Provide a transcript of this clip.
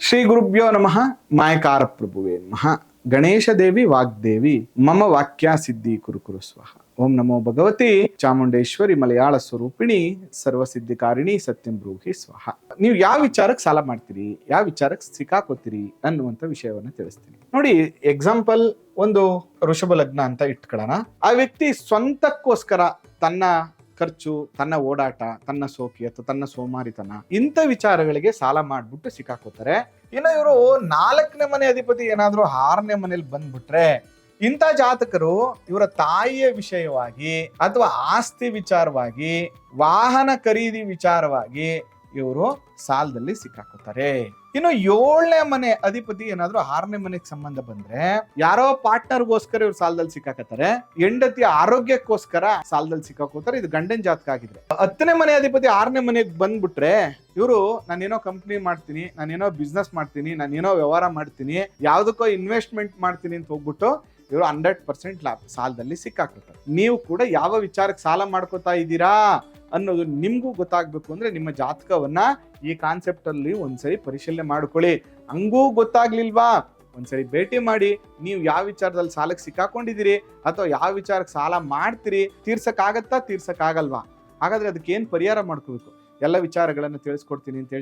ಶ್ರೀ ಗುರುಭ್ಯೋ ನಮಃ. ಮಾಯಕಾರ ಪ್ರಭುವೇ ನಮಃ. ಗಣೇಶ ದೇವಿ ವಾಗ್ದೇವಿ ಮಮ ವಾಕ್ಯ ಸಿದ್ಧಿ ಕುರು ಸ್ವಹ. ಓಂ ನಮೋ ಭಗವತಿ ಚಾಮುಂಡೇಶ್ವರಿ ಮಲಯಾಳ ಸ್ವರೂಪಿಣಿ ಸರ್ವಸಿದ್ಧಿಕಾರಿಣಿ ಸತ್ಯಂ ಬ್ರೂಹಿ ಸ್ವಹ. ನೀವು ಯಾವ ವಿಚಾರಕ್ಕೆ ಸಾಲ ಮಾಡ್ತೀರಿ, ಯಾವ ವಿಚಾರಕ್ಕೆ ಸಿಕ್ಕಾಕೋತೀರಿ ಅನ್ನುವಂಥ ವಿಷಯವನ್ನ ತಿಳಿಸ್ತೀನಿ ನೋಡಿ. ಎಕ್ಸಾಂಪಲ್, ಒಂದು ಋಷಭ ಲಗ್ನ ಅಂತ ಇಟ್ಕೊಳ್ಳೋಣ. ಆ ವ್ಯಕ್ತಿ ಸ್ವಂತಕ್ಕೋಸ್ಕರ ತನ್ನ ಖರ್ಚು, ತನ್ನ ಓಡಾಟ, ತನ್ನ ಸೋಕಿ ಅಥವಾ ತನ್ನ ಸೋಮಾರಿತನ ಇಂಥ ವಿಚಾರಗಳಿಗೆ ಸಾಲ ಮಾಡ್ಬಿಟ್ಟು ಸಿಕ್ಕಾಕೋತಾರೆ. ಇನ್ನು ಇವರು 4ನೇ ಮನೆ ಅಧಿಪತಿ ಏನಾದ್ರೂ 6ನೇ ಮನೇಲಿ ಬಂದ್ಬಿಟ್ರೆ, ಇಂಥ ಜಾತಕರು ಇವರ ತಾಯಿಯ ವಿಷಯವಾಗಿ ಅಥವಾ ಆಸ್ತಿ ವಿಚಾರವಾಗಿ, ವಾಹನ ಖರೀದಿ ವಿಚಾರವಾಗಿ ಇವರು ಸಾಲದಲ್ಲಿ ಸಿಕ್ಕಾಕೋತಾರೆ. ಇನ್ನು 7ನೇ ಮನೆ ಅಧಿಪತಿ ಏನಾದ್ರೂ 6ನೇ ಮನೆಗೆ ಸಂಬಂಧ ಬಂದ್ರೆ, ಯಾರೋ ಪಾರ್ಟ್ನರ್ಗೋಸ್ಕರ ಇವ್ರು ಸಾಲದಲ್ಲಿ ಸಿಕ್ಕಾಕತ್ತಾರೆ, ಹೆಂಡತಿಯ ಆರೋಗ್ಯಕ್ಕೋಸ್ಕರ ಸಾಲದಲ್ಲಿ ಸಿಕ್ಕಾಕೋತಾರೆ. ಇದು ಗಂಡನ ಜಾತಕ ಆಗಿದ್ರೆ. 10ನೇ ಮನೆ ಅಧಿಪತಿ 6ನೇ ಮನೆಗೆ ಬಂದ್ಬಿಟ್ರೆ, ಇವರು ನಾನೇನೋ ಕಂಪ್ನಿ ಮಾಡ್ತೀನಿ, ನಾನೇನೋ ಬಿಸ್ನೆಸ್ ಮಾಡ್ತೀನಿ, ನಾನೇನೋ ವ್ಯವಹಾರ ಮಾಡ್ತೀನಿ, ಯಾವ್ದಕ್ಕೋ ಇನ್ವೆಸ್ಟ್ಮೆಂಟ್ ಮಾಡ್ತೀನಿ ಅಂತ ಹೋಗ್ಬಿಟ್ಟು ಇವರು 100% ಲಾಭ ಸಾಲದಲ್ಲಿ ಸಿಕ್ಕಾಕೋತಾರೆ. ನೀವು ಕೂಡ ಯಾವ ವಿಚಾರಕ್ಕೆ ಸಾಲ ಮಾಡ್ಕೋತಾ ಇದ್ದೀರಾ ಅನ್ನೋದು ನಿಮ್ಗೂ ಗೊತ್ತಾಗ್ಬೇಕು ಅಂದ್ರೆ ನಿಮ್ಮ ಜಾತಕವನ್ನ ಈ ಕಾನ್ಸೆಪ್ಟ್ ಅಲ್ಲಿ ಒಂದ್ಸರಿ ಪರಿಶೀಲನೆ ಮಾಡ್ಕೊಳ್ಳಿ. ಹಂಗೂ ಗೊತ್ತಾಗ್ಲಿಲ್ವಾ, ಒಂದ್ಸರಿ ಭೇಟಿ ಮಾಡಿ. ನೀವು ಯಾವ ವಿಚಾರದಲ್ಲಿ ಸಾಲಕ್ಕೆ ಸಿಕ್ಕಾಕೊಂಡಿದ್ದೀರಿ ಅಥವಾ ಯಾವ ವಿಚಾರಕ್ಕೆ ಸಾಲ ಮಾಡ್ತೀರಿ, ತೀರ್ಸಕ್ಕಾಗತ್ತಾ ತೀರ್ಸಕ್ಕಾಗಲ್ವಾ, ಹಾಗಾದ್ರೆ ಅದಕ್ಕೆ ಏನ್ ಪರಿಹಾರ ಮಾಡ್ಕೋಬೇಕು, ಎಲ್ಲ ವಿಚಾರಗಳನ್ನು ತಿಳಿಸ್ಕೊಡ್ತೀನಿ ಅಂತ ಹೇಳಿ